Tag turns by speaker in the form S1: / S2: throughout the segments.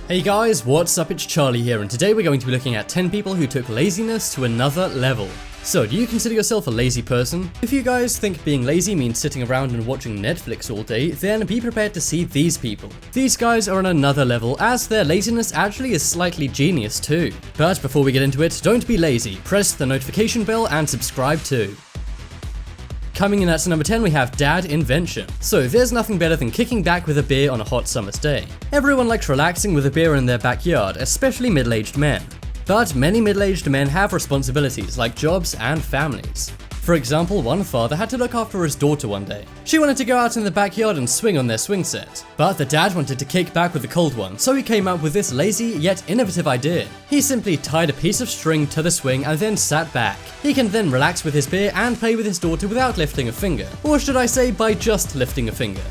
S1: Hey guys, what's up? It's Charlie here, and today we're going to be looking at 10 people who took laziness to another level. So, do you consider yourself a lazy person? If you guys think being lazy means sitting around and watching Netflix all day, then be prepared to see these people. These guys are on another level, as their laziness actually is slightly genius too. But before we get into it, don't be lazy, press the notification bell and subscribe too. Coming in at number 10 we have Dad Invention. So there's nothing better than kicking back with a beer on a hot summer's day. Everyone likes relaxing with a beer in their backyard, especially middle-aged men. But many middle-aged men have responsibilities like jobs and families. For example, one father had to look after his daughter one day. She wanted to go out in the backyard and swing on their swing set, but the dad wanted to kick back with a cold one, so he came up with this lazy yet innovative idea. He simply tied a piece of string to the swing and then sat back. He can then relax with his beer and play with his daughter without lifting a finger, or should I say by just lifting a finger.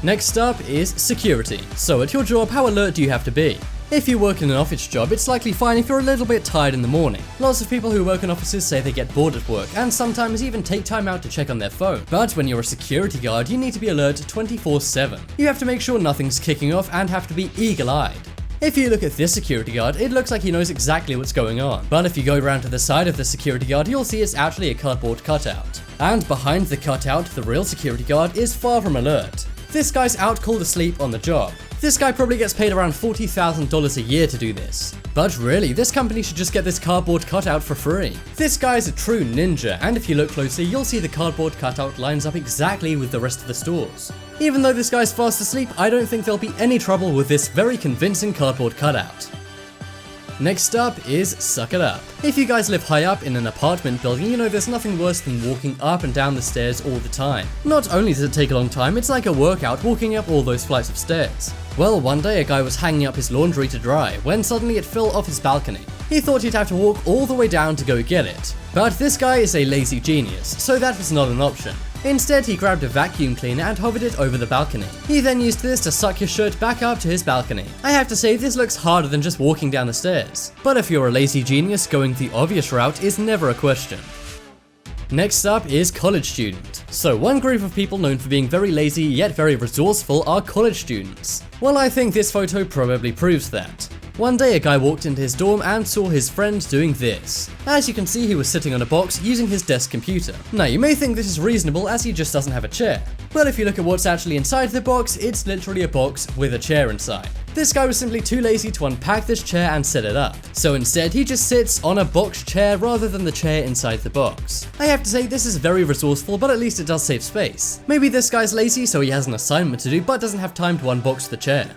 S1: Next up is security. So at your job, how alert do you have to be? If you work in an office job, it's likely fine if you're a little bit tired in the morning. Lots of people who work in offices say they get bored at work and sometimes even take time out to check on their phone. But when you're a security guard, you need to be alert 24/7. You have to make sure nothing's kicking off and have to be eagle-eyed. If you look at this security guard, it looks like he knows exactly what's going on. But if you go around to the side of the security guard, you'll see it's actually a cardboard cutout. And behind the cutout, the real security guard is far from alert. This guy's out cold asleep on the job. This guy probably gets paid around $40,000 a year to do this. But really, this company should just get this cardboard cutout for free. This guy is a true ninja, and if you look closely, you'll see the cardboard cutout lines up exactly with the rest of the stores. Even though this guy's fast asleep, I don't think there'll be any trouble with this very convincing cardboard cutout. Next up is suck it up. If you guys live high up in an apartment building, you know there's nothing worse than walking up and down the stairs all the time. Not only does it take a long time, it's like a workout walking up all those flights of stairs. Well, one day a guy was hanging up his laundry to dry when suddenly it fell off his balcony. He thought he'd have to walk all the way down to go get it. But this guy is a lazy genius, so that was not an option. Instead, he grabbed a vacuum cleaner and hovered it over the balcony. He then used this to suck his shirt back up to his balcony. I have to say, this looks harder than just walking down the stairs. But if you're a lazy genius, going the obvious route is never a question. Next up is college student. So one group of people known for being very lazy yet very resourceful are college students. Well, I think this photo probably proves that. One day a guy walked into his dorm and saw his friend doing this. As you can see, he was sitting on a box using his desk computer. Now you may think this is reasonable as he just doesn't have a chair. But if you look at what's actually inside the box, it's literally a box with a chair inside. This guy was simply too lazy to unpack this chair and set it up. So instead he just sits on a box chair rather than the chair inside the box. I have to say this is very resourceful, but at least it does save space. Maybe this guy's lazy so he has an assignment to do but doesn't have time to unbox the chair.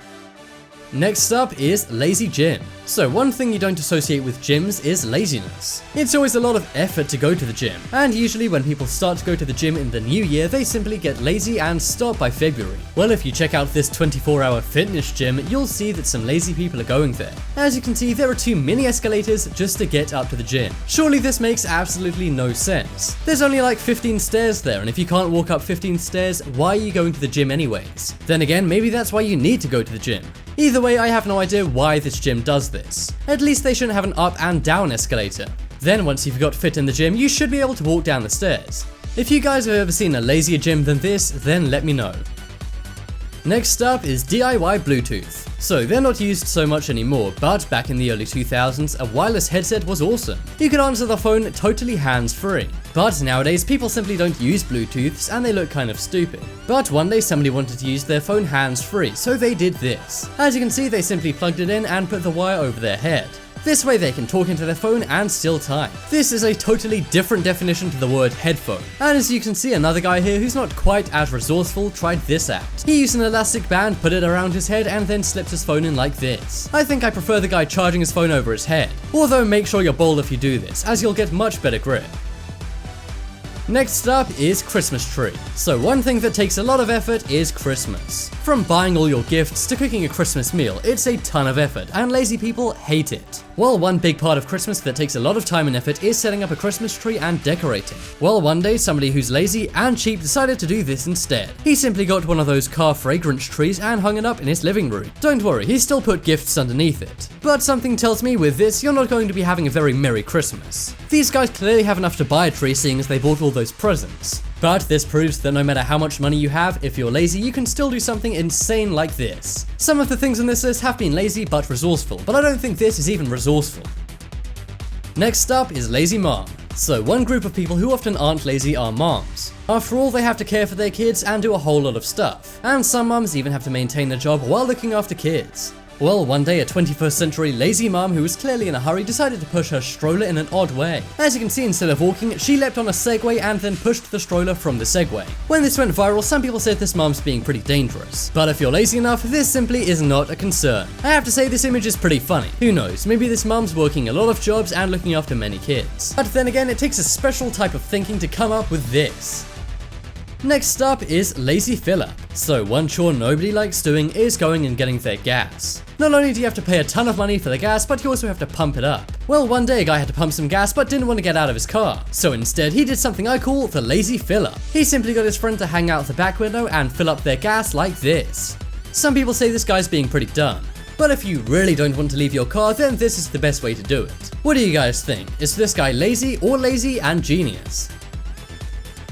S1: Next up is lazy gym. So one thing you don't associate with gyms is laziness. It's always a lot of effort to go to the gym, and usually when people start to go to the gym in the new year, they simply get lazy and stop by February. Well, if you check out this 24-hour fitness gym, you'll see that some lazy people are going there. As you can see, there are 2 mini escalators just to get up to the gym. Surely this makes absolutely no sense. There's only like 15 stairs there, and if you can't walk up 15 stairs, why are you going to the gym anyways? Then again, maybe that's why you need to go to the gym. Either way, I have no idea why this gym does this. At least they shouldn't have an up and down escalator. Then once you've got fit in the gym, you should be able to walk down the stairs. If you guys have ever seen a lazier gym than this, then let me know. Next up is DIY Bluetooth. So they're not used so much anymore, but back in the early 2000s, a wireless headset was awesome. You could answer the phone totally hands-free. But nowadays, people simply don't use Bluetooths and they look kind of stupid. But one day somebody wanted to use their phone hands-free, so they did this. As you can see, they simply plugged it in and put the wire over their head. This way they can talk into their phone and still type. This is a totally different definition to the word headphone. And as you can see, another guy here who's not quite as resourceful tried this out. He used an elastic band, put it around his head, and then slipped his phone in like this. I think I prefer the guy charging his phone over his head. Although make sure you're bold if you do this, as you'll get much better grip. Next up is Christmas tree. So one thing that takes a lot of effort is Christmas. From buying all your gifts to cooking a Christmas meal, it's a ton of effort, and lazy people hate it. Well, one big part of Christmas that takes a lot of time and effort is setting up a Christmas tree and decorating. Well, one day somebody who's lazy and cheap decided to do this instead. He simply got one of those car fragrance trees and hung it up in his living room. Don't worry, he still put gifts underneath it. But something tells me with this, you're not going to be having a very merry Christmas. These guys clearly have enough to buy a tree seeing as they bought all those those presents. But this proves that no matter how much money you have, if you're lazy, you can still do something insane like this. Some of the things on this list have been lazy but resourceful, but I don't think this is even resourceful. Next up is lazy mom. So one group of people who often aren't lazy are moms. After all, they have to care for their kids and do a whole lot of stuff. And some moms even have to maintain a job while looking after kids. Well, one day a 21st century lazy mom who was clearly in a hurry decided to push her stroller in an odd way. As you can see, instead of walking, she leapt on a Segway and then pushed the stroller from the Segway. When this went viral, some people said this mom's being pretty dangerous. But if you're lazy enough, this simply is not a concern. I have to say this image is pretty funny. Who knows, maybe this mom's working a lot of jobs and looking after many kids. But then again, it takes a special type of thinking to come up with this. Next up is lazy fill up. So one chore nobody likes doing is going and getting their gas. Not only do you have to pay a ton of money for the gas, but you also have to pump it up. Well, one day a guy had to pump some gas but didn't want to get out of his car. So instead he did something I call the lazy fill up. He simply got his friend to hang out the back window and fill up their gas like this. Some people say this guy's being pretty dumb. But if you really don't want to leave your car, then this is the best way to do it. What do you guys think? Is this guy lazy or lazy and genius?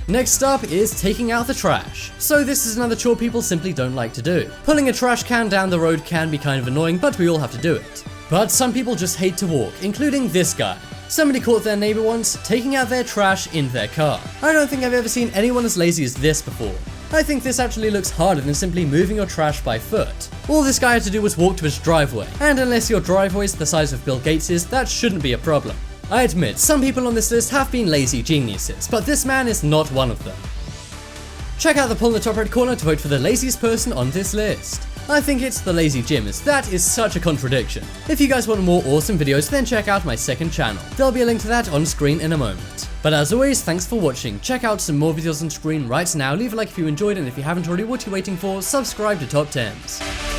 S1: Next up is taking out the trash. So this is another chore people simply don't like to do. Pulling a trash can down the road can be kind of annoying, but we all have to do it. But some people just hate to walk, including this guy. Somebody caught their neighbor once taking out their trash in their car. I don't think I've ever seen anyone as lazy as this before. I think this actually looks harder than simply moving your trash by foot. All this guy had to do was walk to his driveway, and unless your driveway is the size of Bill Gates's, that shouldn't be a problem. I admit, some people on this list have been lazy geniuses, but this man is not one of them. Check out the poll in the top right corner to vote for the laziest person on this list. I think it's the Lazy Jim, as that is such a contradiction. If you guys want more awesome videos, then check out my second channel. There'll be a link to that on screen in a moment. But as always, thanks for watching. Check out some more videos on screen right now. Leave a like if you enjoyed, and if you haven't already, what are you waiting for? Subscribe to Top 10s.